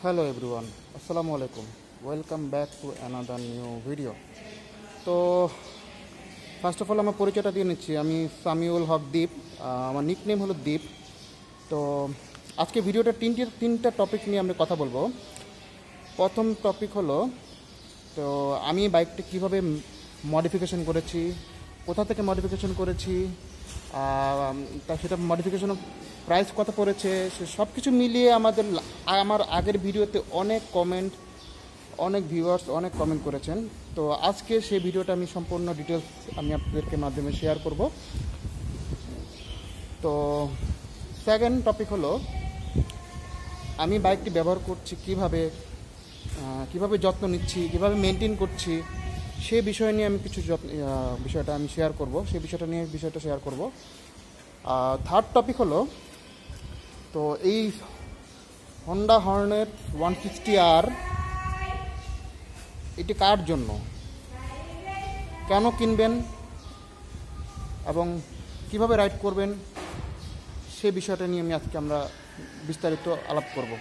Hello everyone, Assalamu alaikum. Welcome back to another new video. তো first of all আমার পরিচয়টা দিয়ে নিচ্ছি। আমি সামিউল হক দীপ, আমার নিকনেম হলো দীপ। তো আজকে ভিডিওটা তিনটা টপিক নিয়ে আমরা কথা বলবো। প্রথম টপিক হলো তো আমি বাইকটা কীভাবে মডিফিকেশন করেছি, কোথা থেকে মডিফিকেশন করেছি, তা সেটা মডিফিকেশন প্রাইস কত পড়েছে, সে সব কিছু মিলিয়ে আমার আগের ভিডিওতে অনেক কমেন্ট, অনেক ভিউয়ার্স অনেক কমেন্ট করেছেন। তো আজকে সেই ভিডিওটা আমি সম্পূর্ণ ডিটেলস আমি আপনাদেরকে মাধ্যমে শেয়ার করব। তো সেকেন্ড টপিক হলো আমি বাইকটি ব্যবহার করছি কিভাবে যত্ন নিচ্ছি, কিভাবে মেনটেন করছি, সেই বিষয় নিয়ে আমি কিছু বিষয়টা আমি শেয়ার করব, সেই বিষয়টা শেয়ার করব। থার্ড টপিক হলো তো এই হন্ডা হর্নেট 160R এটি কার জন্য, কেন কিনবেন এবং কিভাবে রাইড করবেন, সে বিষয়টা নিয়ে আমরা বিস্তারিত আলাপ করব।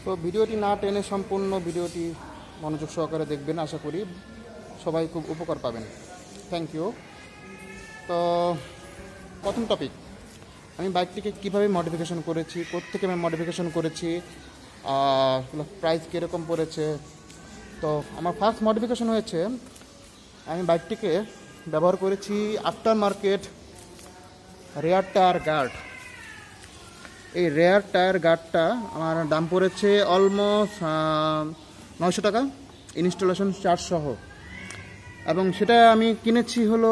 তো ভিডিওটি না টেনে সম্পূর্ণ ভিডিওটি মনোযোগ সহকারে দেখবেন, আশা করি সবাই খুব উপকার পাবেন। Thank you. তো প্রথম টপিক, আমি বাইকটিকে কীভাবে মডিফিকেশন করেছি, কোত্থেকে আমি মডিফিকেশন করেছি, প্রাইস কীরকম পড়েছে। তো আমার ফার্স্ট মডিফিকেশন হয়েছে, আমি বাইকটিকে ব্যবহার করেছি after market rear tyre guard. এই রেয়ার টায়ার গার্ডটা আমার দাম পড়েছে অলমোস্ট 900 টাকা, ইনস্টলেশন চার্জ সহ। এবং সেটা আমি কিনেছি হলো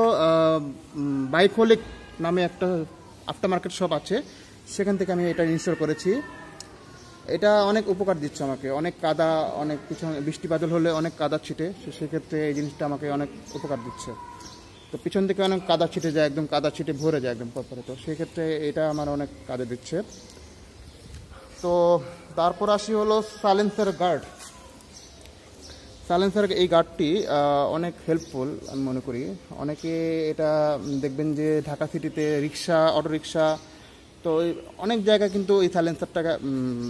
বাইকোলিক নামে একটা আফটার মার্কেট শপ আছে, সেখান থেকে আমি এটা ইনস্টল করেছি। এটা অনেক উপকার দিচ্ছে আমাকে, অনেক কাদা, অনেক পিছনে বৃষ্টি বাদল হলে অনেক কাদা ছিটে, সেক্ষেত্রে এই জিনিসটা আমাকে অনেক উপকার দিচ্ছে। তো পিছন থেকে অনেক কাদা ছিটে যায়, একদম কাদা ছিটে ভরে যায় একদম পরে, তো সেক্ষেত্রে এটা আমার অনেক কাজে দিচ্ছে। তো তারপর আসি হলো সাইলেন্সার গার্ড। সাইলেন্সার এই গার্ডটি অনেক হেল্পফুল আমি মনে করি। অনেকে এটা দেখবেন যে ঢাকা সিটিতে রিক্সা, অটো রিক্সা, তো অনেক জায়গায় কিন্তু এই সাইলেন্সারটা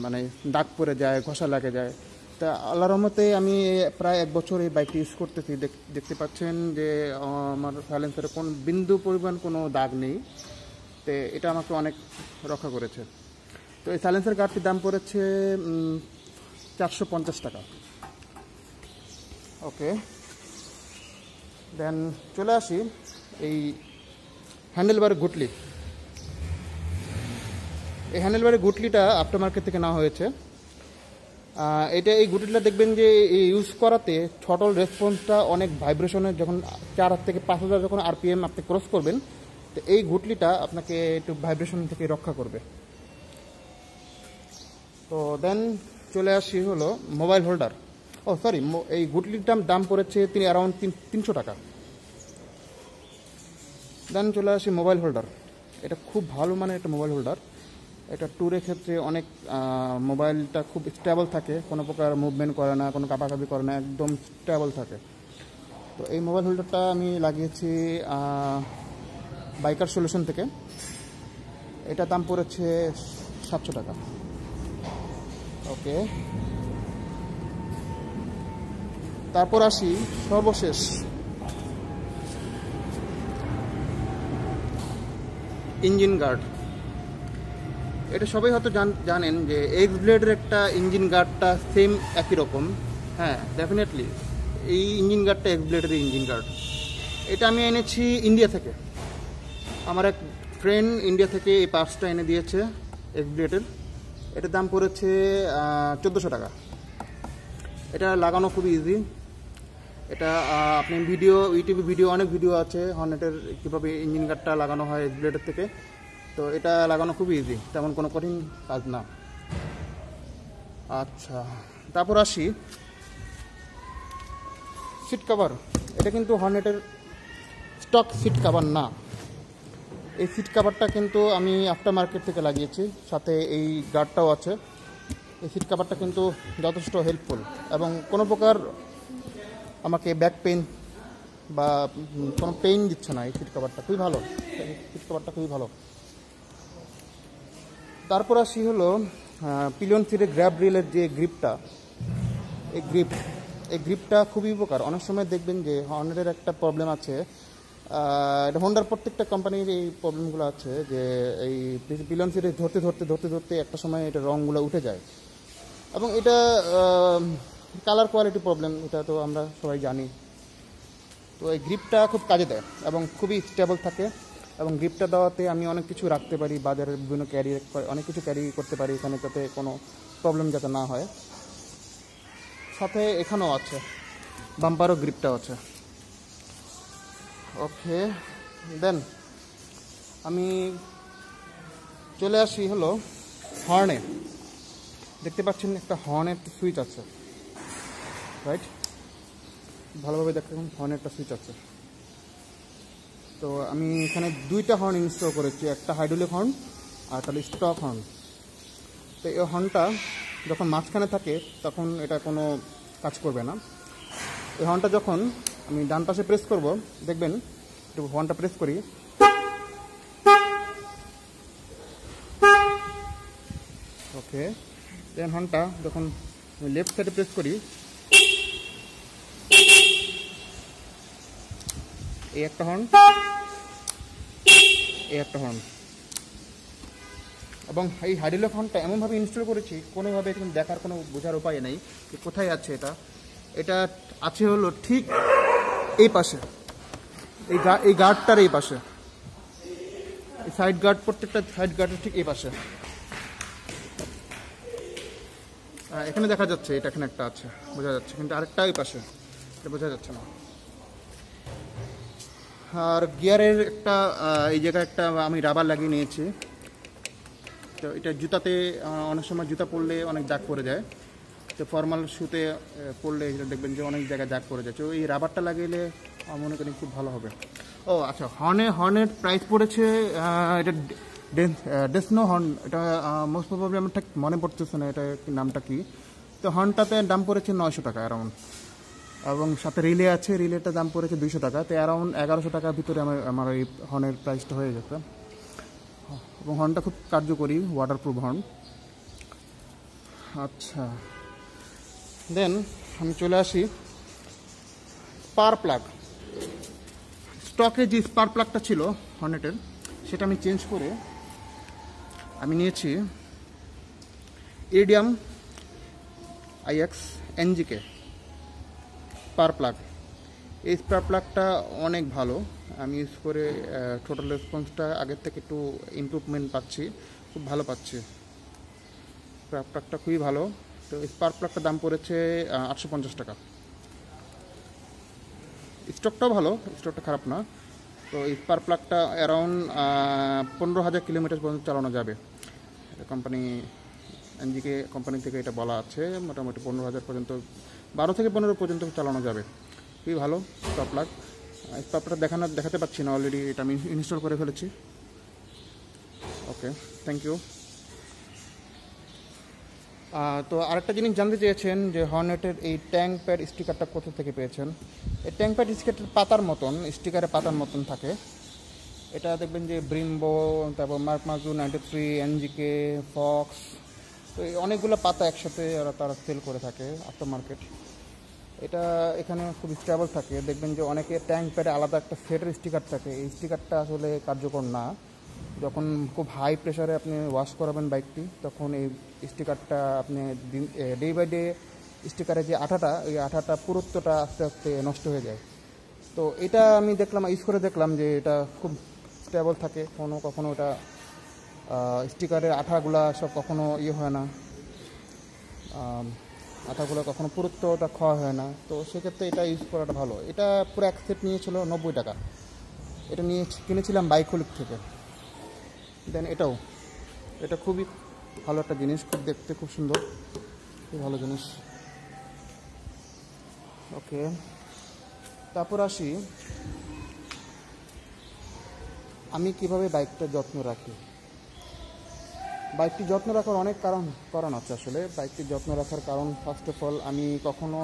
মানে দাগ পড়ে যায়, ঘষা লাগে যায়। তা আল্লাহর রহমতে আমি প্রায় 1 বছর এই বাইকটি ইউজ করতেছি। দেখতে পাচ্ছেন যে আমার সাইলেন্সারে কোন বিন্দু পরিমাণ কোনো দাগ নেই, তো এটা আমাকে অনেক রক্ষা করেছে। তো এই সাইলেন্সার গার্ডটির দাম পড়েছে 450 টাকা। ওকে, দেন চলে আসি এই হ্যান্ডেলবারের গুটলি। এই হ্যান্ডেলবারের গুটলিটা আফটার মার্কেট থেকে নেওয়া হয়েছে। এই গুটলিটা দেখবেন যে ইউজ করাতে থ্রটল রেসপন্সটা অনেক ভাইব্রেশনের, যখন 4000 থেকে 5000 যখন RPM আপনি ক্রস করবেন, তো এই গুটলিটা আপনাকে একটু ভাইব্রেশন থেকে রক্ষা করবে। তো দেন চলে আসি হলো মোবাইল হোল্ডার। এই গুটলিটার দাম পড়েছে অ্যারাউন্ড 300 টাকা। দেন চলে আসি মোবাইল হোল্ডার। এটা খুব ভালো মানের একটা মোবাইল হোল্ডার। এটা ট্যুরের ক্ষেত্রে অনেক মোবাইলটা খুব স্টেবল থাকে, কোনো প্রকার মুভমেন্ট করে না, কোনো কাঁপাকাঁপি করে না, একদম স্টেবল থাকে। তো এই মোবাইল হোল্ডারটা আমি লাগিয়েছি বাইকার সলিউশন থেকে। এটা দাম পড়েছে 700 টাকা। ওকে, তারপর আসি সর্বশেষ ইঞ্জিন গার্ড। এটা সবাই হয়তো জানেন যে এক্স ব্লেডের একটা ইঞ্জিন গার্ডটা সেম একই রকম। হ্যাঁ, ডেফিনেটলি এই ইঞ্জিন গার্ডটা এক্স ব্লেডের ইঞ্জিন গার্ড। এটা আমি এনেছি ইন্ডিয়া থেকে। আমার এক ফ্রেন্ড ইন্ডিয়া থেকে এই পার্টসটা এনে দিয়েছে এক্স ব্লেডের। এটার দাম পড়েছে 1400 টাকা। এটা লাগানো খুবই ইজি। এটা আপনি ইউটিউবে অনেক ভিডিও আছে হর্নেটের কীভাবে ইঞ্জিন গার্ডটা লাগানো হয় এক্স ব্লেডের থেকে। তো এটা লাগানো খুবই ইজি, তেমন কোনো কঠিন কাজ না। আচ্ছা, তারপর আসি সিট কভার। এটা কিন্তু হর্নেটের স্টক সিট কভার না। এই সিট কভারটা কিন্তু আমি আফটার মার্কেট থেকে লাগিয়েছি, সাথে এই গার্ডটাও আছে। এই সিট কভারটা কিন্তু যথেষ্ট হেল্পফুল এবং কোনো প্রকার আমাকে ব্যাক পেইন বা কোনো পেইন দিচ্ছে না। এই সিট কভারটা খুবই ভালো। তারপর আসি হলো পিলিয়ন সিটের গ্র্যাব রিলের যে গ্রিপটা, এই গ্রিপটা খুবই উপকার। অনেক সময় দেখবেন যে হর্নেটের একটা প্রবলেম আছে, এটা হোন্ডার প্রত্যেকটা কোম্পানির এই প্রবলেমগুলো আছে যে এই পিলিয়ন সিটে ধরতে একটা সময় এটা রঙগুলো উঠে যায়, এবং এটা কালার কোয়ালিটি প্রবলেম, এটা তো আমরা সবাই জানি। তো এই গ্রিপটা খুব কাজে দেয় এবং খুবই স্টেবল থাকে, এবং গ্রিপটা দেওয়াতে আমি অনেক কিছু রাখতে পারি, বাজারের বিভিন্ন অনেক কিছু ক্যারি করতে পারি এখানে, যাতে কোনো প্রবলেম যাতে না হয়। সাথে এখানেও আছে বাম্পারও গ্রিপটাও আছে। ওকে, দেন আমি চলে আসি হলো হর্নে। দেখতে পাচ্ছেন একটা হর্নের সুইচ আছে, রাইট? ভালোভাবে দেখুন, হর্নের একটা সুইচ আছে। তো আমি এখানে দুইটা হর্ন ইনস্টল করেছি, একটা হাইড্রোলিক হর্ন আর একটা স্টক হর্ন। তো এই হর্নটা যখন মাঝখানে থাকে তখন এটা কোনো কাজ করবে না। এই হর্নটা যখন আমি ডান পাশে প্রেস করব, দেখবেন একটু হর্নটা প্রেস করি, ওকে। দেন হর্নটা যখন আমি লেফট সাইডে প্রেস করি, এই একটা হর্ন, এই একটা হর্ন। এবং এই হাইড্রোলিক হর্নটা এমনভাবে ইনস্টল করেছি, কোনোভাবে কিন্তু দেখার কোনো বোঝার উপায় নেই যে কোথায় আছে এটা। এটা আছে হলো ঠিক এই পাশে, এই গার্ডটার এই পাশে, এই সাইড গার্ড, প্রত্যেকটা সাইড গার্ডের ঠিক এই পাশে। এখানে দেখা যাচ্ছে, এটা এখানে একটা আছে, বোঝা যাচ্ছে, কিন্তু আরেকটা এই পাশে, এটা বোঝা যাচ্ছে না। আর গিয়ারের একটা এই জায়গায় একটা আমি রাবার লাগিয়ে নিয়েছি। তো এটা জুতাতে অনেক সময় জুতা পরলে অনেক দাগ পড়ে যায়, তো ফর্মাল শুতে পরলে এটা দেখবেন যে অনেক জায়গায় দাগ পড়ে যায়। তো এই রাবারটা লাগিয়ে মনে করি খুব ভালো হবে। ও আচ্ছা, হর্নের প্রাইস পড়েছে, এটা ডেসনো হর্ন, এটা মোস্ট প্রবাবলি আমার ঠিক মনে পড়তেছে না এটা নামটা কি। তো হর্নটাতে দাম পড়েছে 900 টাকা অ্যারাউন্ড, এবং সাথে রিলে আছে, রিলেটার দাম পড়েছে 200 টাকা। তো অ্যারাউন্ড 1100 টাকার ভিতরে আমার এই হর্নের প্রাইসটা হয়ে যেত। এবং হর্নটা খুব কার্যকরী, ওয়াটারপ্রুফ হর্ন। আচ্ছা, দেন আমি চলে আসি স্পার প্লাগ। স্টকে যে স্পার প্লাগটা ছিল হর্নেটের, সেটা আমি চেঞ্জ করে আমি নিয়েছি iridium IX NGK spare plug. এই স্পার প্লাগটা অনেক ভালো, আমি ইউজ করে টোটাল রেসপন্সটা আগের থেকে একটু ইমপ্রুভমেন্ট পাচ্ছি, খুব ভালো পাচ্ছি। স্পার প্লাগটা খুবই ভালো। তো স্পার প্লাগটার দাম পড়েছে 850 টাকা। স্টকটাও ভালো, স্টকটা খারাপ না। তো এই স্পার প্লাগটা অ্যারাউন্ড 15,000 কিলোমিটার পর্যন্ত চালানো যাবে। কোম্পানি NGK কোম্পানি থেকে এটা বলা আছে, মোটামুটি 15,000 পর্যন্ত, 12 থেকে 15 পর্যন্ত চালানো যাবে। খুবই ভালো স্পার প্লাগ। স্পার প্লাগ দেখাতে পাচ্ছি না, অলরেডি এটা আমি ইনস্টল করে ফেলেছি। ওকে, থ্যাংক ইউ। তো আরেকটা জিনিস জানতে চেয়েছেন যে হর্নেটের এই ট্যাঙ্ক প্যাড স্টিকারটা কোথা থেকে পেয়েছেন। এই ট্যাঙ্ক প্যাড স্টিকারের পাতার মতন, স্টিকারের পাতার মতন থাকে। এটা দেখবেন যে ব্রিম্বো, তারপর মার্ক মাজু, 93, NGK, ফক্স, তো এই অনেকগুলো পাতা একসাথে তারা সেল করে থাকে আফটার মার্কেট। এটা এখানে খুব স্টেবল থাকে। দেখবেন যে অনেকে ট্যাঙ্ক প্যাডে আলাদা একটা সেটের স্টিকার থাকে, এই স্টিকারটা আসলে কার্যকর না। যখন খুব হাই প্রেশারে আপনি ওয়াশ করাবেন বাইকটি, তখন এই স্টিকারটা আপনি ডে বাই ডে স্টিকারের যে আঠাটা, ওই আঠাটা পুরুত্বটা আস্তে আস্তে নষ্ট হয়ে যায়। তো এটা আমি দেখলাম, ইউজ করে দেখলাম যে এটা খুব স্টেবল থাকে, কখনো এটা স্টিকারের আঠাগুলা সব কখনো হয় না, আঠাগুলো কখনো পুরুত্বটা ক্ষয় হয় না। তো সেক্ষেত্রে এটা ইউজ করাটা ভালো। এটা পুরো এক সেট নিয়েছিল 90 টাকা। এটা নিয়ে কিনেছিলাম বাইকোলিক থেকে। দেন এটা খুবই ভালো একটা জিনিস, খুব দেখতে খুব সুন্দর, খুব ভালো জিনিস। ওকে, তারপর আসি আমি কিভাবে বাইকটা যত্ন রাখি। বাইকটি যত্ন রাখার অনেক কারণ আছে আসলে। বাইকটি যত্ন রাখার কারণ, ফার্স্ট অফ অল, আমি কখনো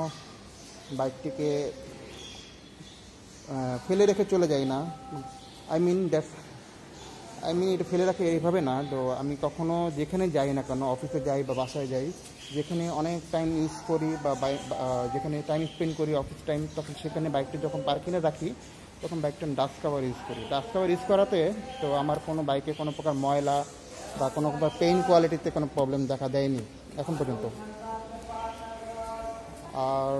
বাইকটিকে ফেলে রেখে চলে যাই না। আমি এটা ফেলে রাখি এইভাবে না। তো আমি কখনো যেখানে যাই না কেন, অফিসে যাই বা বাসায় যাই, যেখানে অনেক টাইম ইউজ করি বা যেখানে টাইম স্পেন্ড করি অফিস টাইম, তখন সেখানে বাইকটি যখন পার্কিংয়ে রাখি তখন বাইকটা ডাস্ট কাভার ইউজ করি। ডাস্ট কাভার ইউজ করাতে তো আমার কোনো বাইকে কোনো প্রকার ময়লা বা কোনো প্রকার পেইন্ট কোয়ালিটিতে কোনো প্রবলেম দেখা দেয়নি এখন পর্যন্ত। আর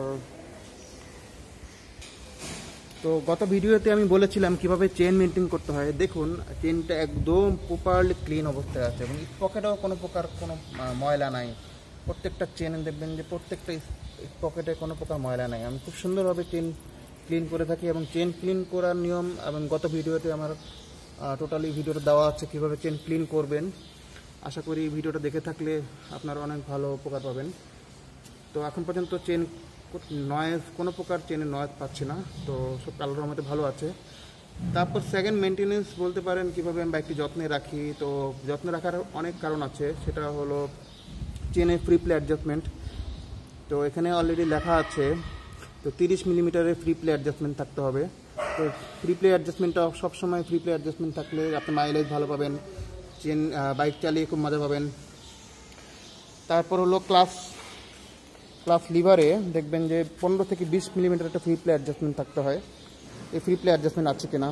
তো গত ভিডিওতে আমি বলেছিলাম কিভাবে চেন মেনটেন করতে হয়। দেখুন চেনটা একদম প্রপারলি ক্লিন অবস্থায় আছে এবং পকেটেও কোনো প্রকার কোনো ময়লা নাই। প্রত্যেকটা চেনে দেখবেন যে প্রত্যেকটা পকেটে কোনো প্রকার ময়লা নাই। আমি খুব সুন্দরভাবে চেন ক্লিন করে থাকি এবং চেন ক্লিন করার নিয়ম এবং গত ভিডিওতে আমার টোটালি ভিডিওটা দেওয়া আছে কীভাবে চেন ক্লিন করবেন। আশা করি ভিডিওটা দেখে থাকলে আপনারা অনেক ভালো উপকার পাবেন। তো এখন পর্যন্ত চেন নয়েজ, কোনো প্রকার চেনের নয়েজ পাচ্ছি না, তো সব কালারের মধ্যে ভালো আছে। তারপর সেকেন্ড মেনটেনেন্স বলতে পারেন কীভাবে আমি বাইকটি যত্নে রাখি। তো যত্নে রাখার অনেক কারণ আছে, সেটা হলো চেনের ফ্রি প্লে অ্যাডজাস্টমেন্ট। তো এখানে অলরেডি লেখা আছে, তো 30 মিলিমিটারের ফ্রি প্লে অ্যাডজাস্টমেন্ট থাকতে হবে। তো ফ্রি প্লে অ্যাডজাস্টমেন্টটা সবসময় ফ্রি প্লে অ্যাডজাস্টমেন্ট থাকলে আপনি মাইলেজ ভালো পাবেন, চেন বাইক চালিয়ে খুব মজা পাবেন। তারপর হলো ক্লাস লিভারে দেখবেন যে 15 থেকে 20 মিলিমিটার একটা ফ্রি প্লে অ্যাডজাস্টমেন্ট থাকতে হয়। এই ফ্রি প্লে অ্যাডজাস্টমেন্ট আছে কিনা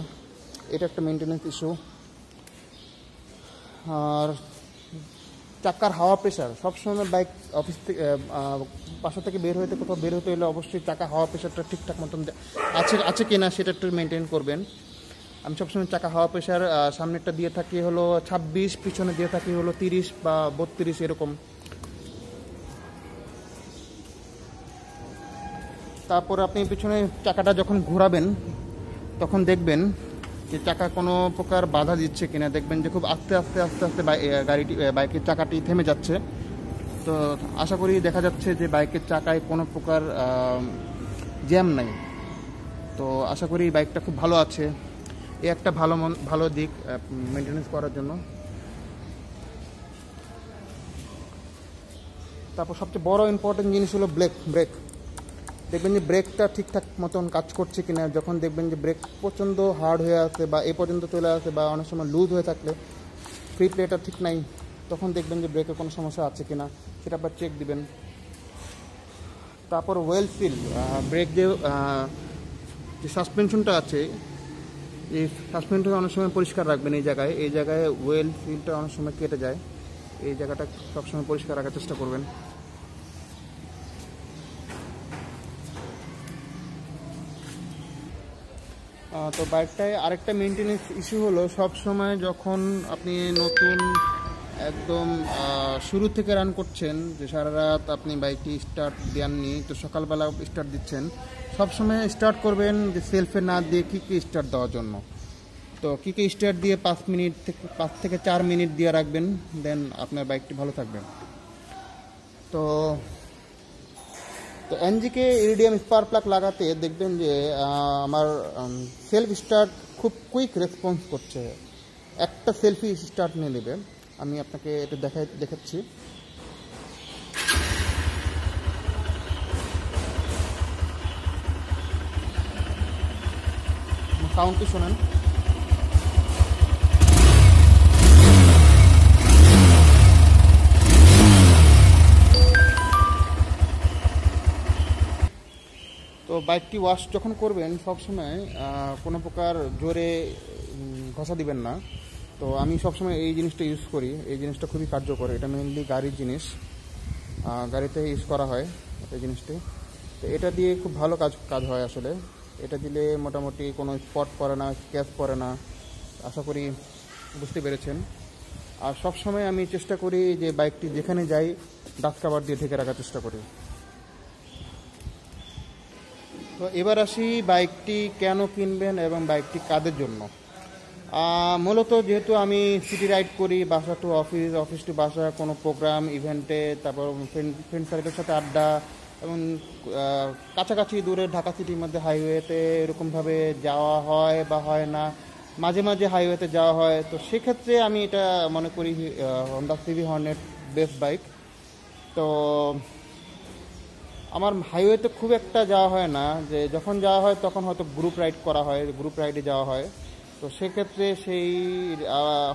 এটা একটা মেনটেন্যান্স ইস্যু। আর চাকার হাওয়া প্রেশার, সবসময় বাইক অফিস থেকে বাসা থেকে কোথাও বের হতে হলে অবশ্যই চাকা হাওয়া প্রেশারটা ঠিকঠাক মতন আছে কিনা সেটা একটু মেনটেন করবেন। আমি সবসময় চাকা হাওয়া প্রেশার সামনেরটা দিয়ে থাকি হলো 26, পিছনে দিয়ে থাকি হলো 30 বা 32 এরকম। তারপর আপনি পিছনে চাকাটা যখন ঘোরাবেন তখন দেখবেন যে চাকা কোনো প্রকার বাধা দিচ্ছে কিনা। দেখবেন যে খুব আস্তে আস্তে বাইকের চাকাটি থেমে যাচ্ছে। তো আশা করি দেখা যাচ্ছে যে বাইকের চাকায় কোনো প্রকার জ্যাম নাই। তো আশা করি বাইকটা খুব ভালো আছে। এই একটা ভালো দিক মেনটেনেন্স করার জন্য। তারপর সবচেয়ে বড় ইম্পর্টেন্ট জিনিস হলো ব্রেক। দেখবেন যে ব্রেকটা ঠিকঠাক মতন কাজ করছে কিনা। যখন দেখবেন যে ব্রেক প্রচণ্ড হার্ড হয়ে আসে বা এ পর্যন্ত চলে আসে বা অনেক সময় লুজ হয়ে থাকলে, ফ্রি প্লেটা ঠিক নাই, তখন দেখবেন যে ব্রেকে কোনো সমস্যা আছে কিনা সেটা আবার চেক দিবেন। তারপর ওয়েল সিল, ব্রেক যে সাসপেনশনটা আছে, এই সাসপেনশনটা অনেক সময় পরিষ্কার রাখবেন। এই জায়গায় ওয়েল সিলটা অনেক সময় কেটে যায়, এই জায়গাটা সবসময় পরিষ্কার রাখার চেষ্টা করবেন। তো বাইকটায় আরেকটা মেনটেনেন্স ইস্যু হলো, সব সময় যখন আপনি নতুন একদম শুরু থেকে রান করছেন, যে সারা রাত আপনি বাইকটি স্টার্ট দেননি, তো সকালবেলা স্টার্ট দিচ্ছেন, সবসময় স্টার্ট করবেন যে সেলফে না দিয়ে কিকে স্টার্ট দেওয়ার জন্য। তো কিকে স্টার্ট দিয়ে 5 থেকে 4 মিনিট দিয়ে রাখবেন, দেন আপনার বাইকটি ভালো থাকবে। তো এনজিকে ইরিডিয়াম স্পার্ক প্লাগ লাগাতে দেখবেন যে আমার সেলফ স্টার্ট খুব কুইক রেসপন্স করছে। একটা সেলফি স্টার্ট নিয়ে নেবে, আমি আপনাকে এটা দেখাচ্ছি। সাউন্ডটি শোনেন। তো বাইকটি ওয়াশ যখন করবেন সবসময় কোনো প্রকার জোরে ঘষা দিবেন না। তো আমি সবসময় এই জিনিসটা ইউজ করি, এই জিনিসটা খুবই কার্যকর। এটা মেইনলি গাড়ির জিনিস, গাড়িতে ইউজ করা হয় এই জিনিসটি। তো এটা দিয়ে খুব ভালো কাজ হয় আসলে। এটা দিলে মোটামুটি কোনো স্পট পড়ে না, স্ক্র্যাচ পড়ে না। আশা করি বুঝতে পেরেছেন। আর সবসময় আমি চেষ্টা করি যে বাইকটি যেখানে যাই ডাস্ট কাভার দিয়ে ঢেকে রাখার চেষ্টা করি। তো এবার আসি বাইকটি কেন কিনবেন এবং বাইকটি কাদের জন্য। মূলত যেহেতু আমি সিটি রাইড করি, বাসা টু অফিস, অফিস টু বাসা, কোনো প্রোগ্রাম ইভেন্টে, তারপর ফ্রেন্ড সার্কেলের সাথে আড্ডা, এবং কাছাকাছি দূরে ঢাকা সিটির মধ্যে হাইওয়েতে এরকমভাবে যাওয়া হয় বা হয় না, মাঝে মাঝে হাইওয়েতে যাওয়া হয়। তো সেক্ষেত্রে আমি এটা মনে করি Honda CV Hornet best bike. তো আমার হাইওয়েতে খুব একটা যাওয়া হয় না, যে যখন যাওয়া হয় তখন হয়তো গ্রুপ রাইড করা হয়, গ্রুপ রাইডে যাওয়া হয়। তো সেক্ষেত্রে সেই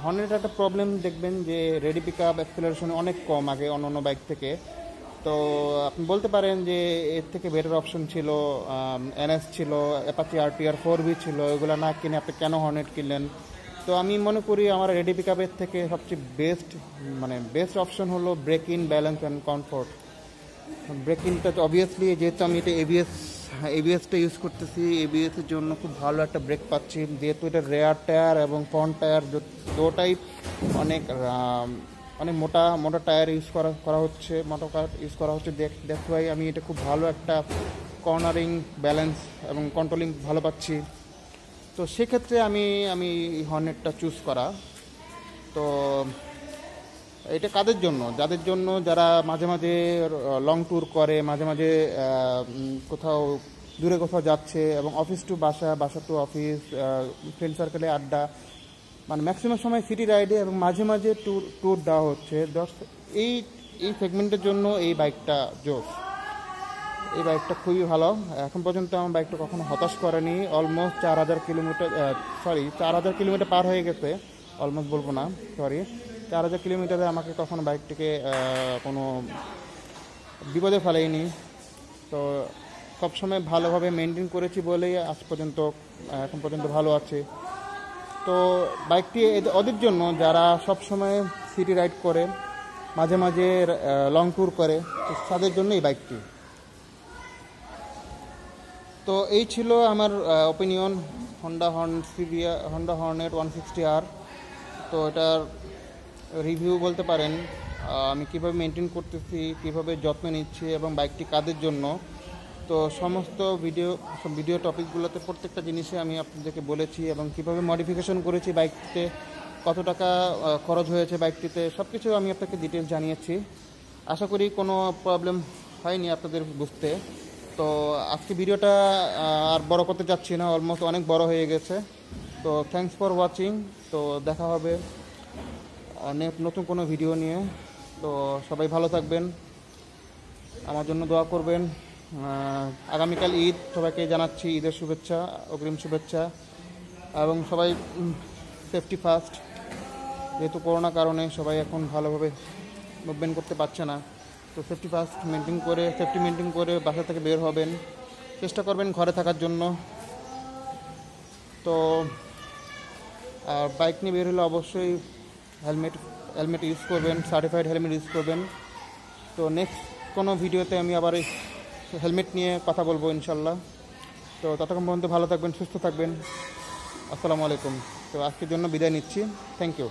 হর্নেট একটা প্রবলেম দেখবেন যে রেডি পিক আপ অ্যাক্সেলারেশন অনেক কম আগে অন্য বাইক থেকে। তো আপনি বলতে পারেন যে এর থেকে বেটার অপশন ছিল এনএস ছিল, অ্যাপাচি RTR 4V ছিল, এগুলো না কিনে আপনি কেন হর্নেট কিনলেন। তো আমি মনে করি আমার রেডি পিক আপের থেকে সবচেয়ে বেস্ট অপশন হলো break in, balance and comfort. Break ইনটা তো অবভিয়াসলি যেহেতু আমি এটা এবিএসটা ইউজ করতেছি, এবিএসের জন্য খুব ভালো একটা ব্রেক পাচ্ছি, যেহেতু এটা রেয়ার টায়ার এবং ফ্রন্ট টায়ার দুটোটাই অনেক অনেক মোটা টায়ার ইউজ করা হচ্ছে, মোটা টায়ার ইউজ করা হচ্ছে। দ্যাটস ওয়াই আমি এটা খুব ভালো একটা কর্নারিং, ব্যালেন্স এবং কন্ট্রোলিং ভালো পাচ্ছি। তো সেক্ষেত্রে আমি হর্নেটটা চুজ করা। তো এটা কাদের জন্য? যাদের জন্য যারা মাঝে মাঝে লং ট্যুর করে, মাঝে মাঝে দূরে কোথাও যাচ্ছে, এবং অফিস টু বাসা, বাসা টু অফিস, ফ্রেন্ড সার্কেলে আড্ডা, মানে ম্যাক্সিমাম সময় সিটি রাইডে এবং মাঝে মাঝে ট্যুর দেওয়া হচ্ছে। এই সেগমেন্টের জন্য এই বাইকটা জোস। এই বাইকটা খুবই ভালো। এখন পর্যন্ত আমার বাইকটা কখনো হতাশ করেনি। অলমোস্ট 4000 কিলোমিটার পার হয়ে গেছে। অলমোস্ট বলবো না, 4000 কিলোমিটারে আমাকে কখনো বাইকটিকে কোনো বিপদে ফেলেইনি। তো সবসময় ভালোভাবে মেনটেন করেছি বলেই এখন পর্যন্ত ভালো আছে। তো বাইকটি ওদের জন্য যারা সবসময় সিটি রাইড করে, মাঝে মাঝে লং ট্যুর করে, তাদের জন্য এই বাইকটি। তো এই ছিল আমার ওপিনিয়ন হন্ডা হর্নেট 160R। তো এটার রিভিউ বলতে পারেন আমি কিভাবে মেনটেন করতেছি, কিভাবে যত্ন নিচ্ছি এবং বাইকটি কাদের জন্য। তো সমস্ত ভিডিও টপিকগুলোতে প্রত্যেকটা জিনিসে আমি আপনাদেরকে বলেছি, এবং কিভাবে মডিফিকেশন করেছি বাইকটিতে, কত টাকা খরচ হয়েছে বাইকটিতে, সব কিছু আমি আপনাকে ডিটেলস জানিয়েছি। আশা করি কোনো প্রবলেম হয়নি আপনাদের বুঝতে। তো আজকে ভিডিওটা আর বড় করতে যাচ্ছি না, অলমোস্ট অনেক বড় হয়ে গেছে। তো থ্যাঙ্কস ফর ওয়াচিং। তো দেখা হবে নতুন কোনো ভিডিও নিয়ে। তো সবাই ভালো থাকবেন, আমার জন্য দোয়া করবেন। আগামীকাল ঈদ, সবাইকে জানাচ্ছি ঈদের শুভেচ্ছা, অগ্রিম শুভেচ্ছা। এবং সবাই সেফটি ফার্স্ট, যেহেতু করোনার কারণে সবাই এখন ভালোভাবে মুভমেন্ট করতে পারছে না। তো সেফটি মেনটেন করে বাসা থেকে বের হবেন, চেষ্টা করবেন ঘরে থাকার জন্য। তো আর বাইক নিয়ে বের হলে অবশ্যই হেলমেট ইউজ করবেন, সার্টিফাইড হেলমেট ইউজ করবেন। তো নেক্সট কোনো ভিডিওতে আমি আবার হেলমেট নিয়ে কথা বলবো ইনশাল্লাহ। তো ততক্ষণ পর্যন্ত ভালো থাকবেন, সুস্থ থাকবেন। আসসালামু আলাইকুম। তো আজকের জন্য বিদায় নিচ্ছি। Thank you.